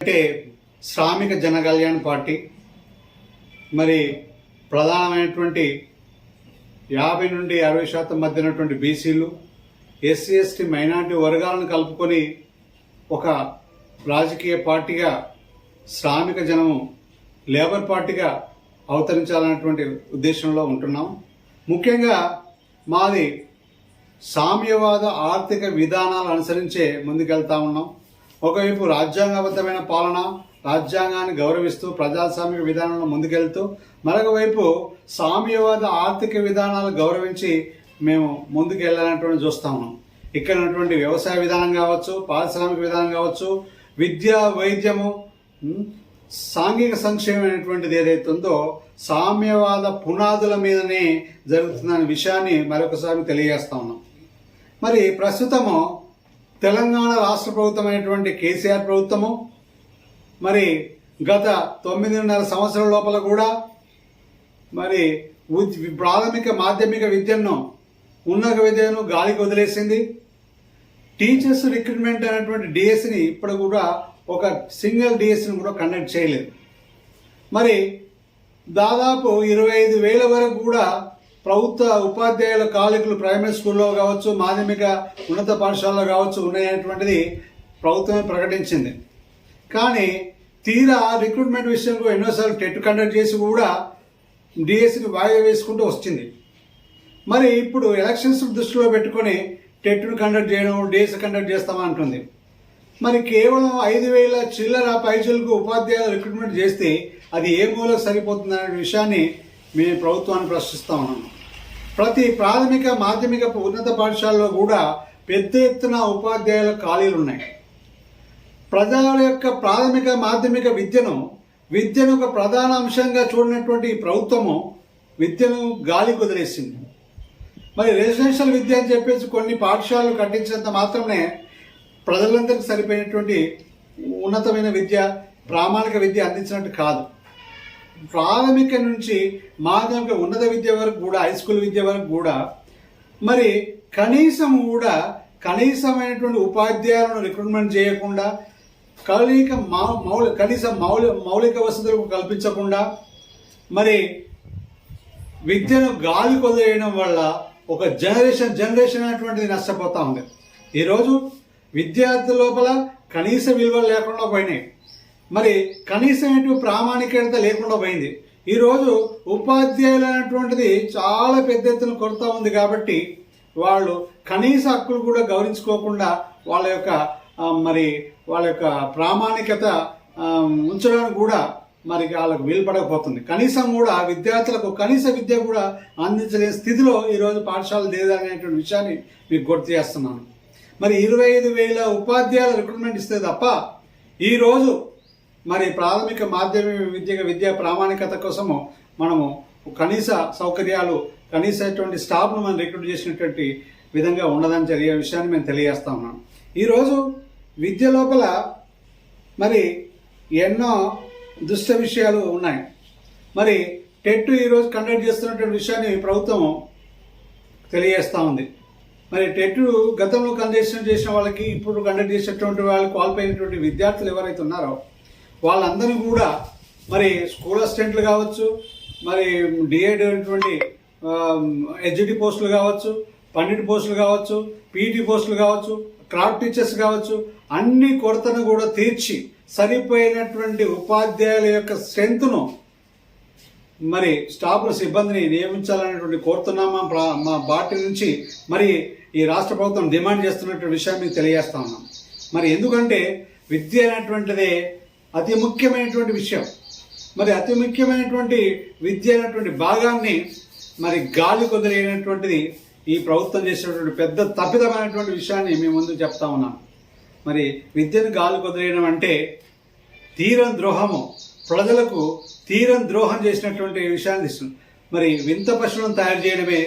అంటే శ్రామిక జన కళ్యాణ్ పార్టీ మరి ప్రధానమైనటువంటి 50 నుండి 60% మధ్య ఉన్నటువంటి బీసీలు, ఎస్సీ ఎస్టీ మైనారిటీ వర్గాలను కలుపుకొని ఒక రాజకీయ పార్టీగా శ్రామిక జనము లేబర్ పార్టీగా అవతరించాలన్నటువంటి ఉద్దేశంలో ఉంటున్నాం. ముఖ్యంగా మాది సామ్యవాద ఆర్థిక విధానాలు అనుసరించే ముందుకెళ్తా ఉన్నాం. ఒకవైపు రాజ్యాంగబద్ధమైన పాలన, రాజ్యాంగాన్ని గౌరవిస్తూ ప్రజాస్వామిక విధానంలో ముందుకెళ్తూ, మరొక వైపు సామ్యవాద ఆర్థిక విధానాలు గౌరవించి మేము ముందుకు వెళ్ళాలనేటువంటి చూస్తా ఉన్నాం. ఇక్కడ ఉన్నటువంటి వ్యవసాయ విధానం కావచ్చు, పారిశ్రామిక విధానం కావచ్చు, విద్య, వైద్యము, సాంఘిక సంక్షేమం అనేటువంటిది ఏదైతే ఉందో సామ్యవాద పునాదుల మీదనే జరుగుతుందనే విషయాన్ని మరొకసారి తెలియజేస్తా ఉన్నాం. మరి ప్రస్తుతము తెలంగాణ రాష్ట్ర ప్రభుత్వం అయినటువంటి కేసీఆర్ ప్రభుత్వము మరి గత 9.5 సంవత్సరాల లోపల కూడా మరి ప్రాథమిక మాధ్యమిక విద్యను, ఉన్నత విద్యను గాలికి వదిలేసింది. టీచర్స్ రిక్రూట్మెంట్ అనేటువంటి డిఎస్సిని ఇప్పుడు కూడా ఒక సింగిల్ డిఎస్సిని కూడా కండక్ట్ చేయలేదు. మరి దాదాపు 25,000 వరకు కూడా ప్రభుత్వ ఉపాధ్యాయుల ఖాళీలు ప్రైమరీ స్కూల్లో కావచ్చు, మాధ్యమిక ఉన్నత పాఠశాలలో కావచ్చు ఉన్నాయనేటువంటిది ప్రభుత్వమే ప్రకటించింది. కానీ తీరా రిక్రూట్మెంట్ విషయంలో ఎన్నోసార్లు టెట్ కండక్ట్ చేసి కూడా డిఎస్సిని వాయిదా వేసుకుంటూ వచ్చింది. మరి ఇప్పుడు ఎలక్షన్స్ దృష్టిలో పెట్టుకొని టెట్ను కండక్ట్ చేయడం, డిఎస్సి కండక్ట్ చేస్తామంటుంది. మరి కేవలం 5,000 చిల్లర పైసలకు ఉపాధ్యాయులు రిక్రూట్మెంట్ చేస్తే అది ఏ మూలకు సరిపోతుందనే విషయాన్ని మేము ప్రభుత్వాన్ని ప్రశ్నిస్తా ఉన్నాము. ప్రతి ప్రాథమిక మాధ్యమిక ఉన్నత పాఠశాలలో కూడా పెద్ద ఎత్తున ఉపాధ్యాయుల ఖాళీలు ఉన్నాయి. ప్రజల యొక్క ప్రాథమిక మాధ్యమిక విద్యను ఒక ప్రధాన అంశంగా చూడనటువంటి ప్రభుత్వము విద్యను గాలి కుదిరేసింది. మరి రెసిడెన్షియల్ విద్య అని చెప్పేసి కొన్ని పాఠశాలలు కట్టించినంత మాత్రమే ప్రజలందరికీ సరిపోయినటువంటి ఉన్నతమైన విద్య, ప్రామాణిక విద్య అందించినట్టు కాదు. ప్రాథమిక నుంచి మాధ్యమిక ఉన్నత విద్య వరకు కూడా, హై స్కూల్ విద్య వరకు కూడా మరి కనీసమైనటువంటి ఉపాధ్యాయులను రిక్రూట్మెంట్ చేయకుండా, మౌలిక వసతులు కల్పించకుండా మరి విద్యను గాలి కొదిలేయడం వల్ల ఒక జనరేషన్ అనేటువంటిది నష్టపోతా ఉంది. ఈరోజు విద్యార్థుల లోపల కనీస విలువలు లేకుండా పోయినాయి. మరి కనీసమైనటువంటి ప్రామాణికత లేకుండా పోయింది. ఈరోజు ఉపాధ్యాయులు అనేటువంటిది చాలా పెద్ద ఎత్తున కొరత ఉంది. కాబట్టి వాళ్ళు కనీస హక్కులు కూడా గౌరవించుకోకుండా వాళ్ళ యొక్క ప్రామాణికత ఉంచడానికి కూడా మరి వాళ్ళకు వీలుపడకపోతుంది. కనీసం కూడా విద్యార్థులకు కనీస విద్య కూడా అందించలేని స్థితిలో ఈరోజు పాఠశాలలు లేదనేటువంటి విషయాన్ని మీకు గుర్తు చేస్తున్నాను. మరి 25,000 ఉపాధ్యాయుల రిక్రూట్మెంట్ ఇస్తే తప్ప ఈరోజు మరి ప్రాథమిక మాధ్యమిక విద్య ప్రామాణికత కోసము మనము కనీస సౌకర్యాలు, కనీసటువంటి స్టాఫ్ను మనం రిక్రూట్ చేసినటువంటి విధంగా ఉండదని జరిగే విషయాన్ని మేము తెలియజేస్తా ఉన్నాం. ఈరోజు విద్య లోపల మరి ఎన్నో దుష్ట విషయాలు ఉన్నాయి. మరి టెట్ ఈరోజు కండక్ట్ చేస్తున్నటువంటి విషయాన్ని ప్రభుత్వం తెలియజేస్తూ ఉంది. మరి టెట్ గతంలో కండక్ట్ చేసిన వాళ్ళకి, ఇప్పుడు కండక్ట్ చేసేటువంటి వాళ్ళు క్వాలిఫై అయినటువంటి విద్యార్థులు ఎవరైతే ఉన్నారో వాళ్ళందరూ కూడా మరి స్కూల్ అసిస్టెంట్లు కావచ్చు, మరి డిఎడ్ అయినటువంటి హెచ్డి పోస్టులు కావచ్చు, పండిట్ పోస్టులు కావచ్చు, పీఈటీ పోస్టులు కావచ్చు, క్రాఫ్ట్ టీచర్స్ కావచ్చు, అన్ని కొరతను కూడా తీర్చి సరిపోయినటువంటి ఉపాధ్యాయుల యొక్క స్ట్రెంత్ను మరి స్టాఫ్ సిబ్బందిని నియమించాలనేటువంటి కోరుతున్నామా మా పార్టీ నుంచి. మరి ఈ రాష్ట్ర ప్రభుత్వం డిమాండ్ చేస్తున్నటువంటి విషయాన్ని తెలియజేస్తా ఉన్నాం. మరి ఎందుకంటే విద్య అనేటువంటిదే అతి ముఖ్యమైనటువంటి విషయం. మరి అతి ముఖ్యమైనటువంటి విద్య అనేటువంటి భాగాన్ని మరి గాలి కొదిలేనటువంటిది ఈ ప్రభుత్వం చేసినటువంటి పెద్ద తప్పిదమైనటువంటి విషయాన్ని మేము ముందు చెప్తా ఉన్నాం. మరి విద్యను గాలి కొదిలేయడం అంటే తీరం ద్రోహము, ప్రజలకు తీరం ద్రోహం చేసినటువంటి విషయాన్ని ఇస్తుంది. మరి వింత పశువులను తయారు చేయడమే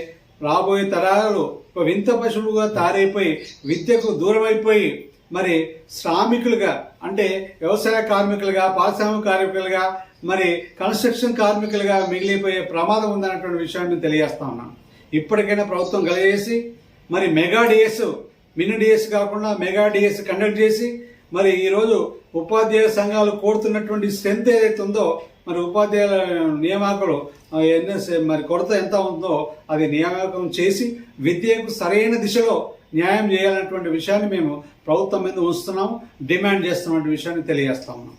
రాబోయే తరాలు వింత పశువులుగా తయారైపోయి విద్యకు దూరం అయిపోయి మరి శ్రామికులుగా, అంటే వ్యవసాయ కార్మికులుగా, పారిశ్రామిక కార్మికులుగా, మరి కన్స్ట్రక్షన్ కార్మికులుగా మిగిలిపోయే ప్రమాదం ఉందన్నటువంటి విషయాన్ని తెలియజేస్తా ఉన్నాను. ఇప్పటికైనా ప్రభుత్వం కలిగేసి మరి మెగా డిఎస్, మినీ డిఎస్ కాకుండా మెగా డిఎస్ కండక్ట్ చేసి మరి ఈరోజు ఉపాధ్యాయ సంఘాలు కోరుతున్నటువంటి స్ట్రెంత్ ఏదైతే ఉందో మరి ఉపాధ్యాయుల నియామకులు మరి కొరత ఎంత ఉందో అది నియామకం చేసి విద్యకు సరైన దిశలో న్యాయం చేయాలన్నటువంటి విషయాన్ని మేము ప్రభుత్వం మీద ఉంచుతున్నాము, డిమాండ్ చేస్తున్నటువంటి విషయాన్ని తెలియజేస్తా ఉన్నాం.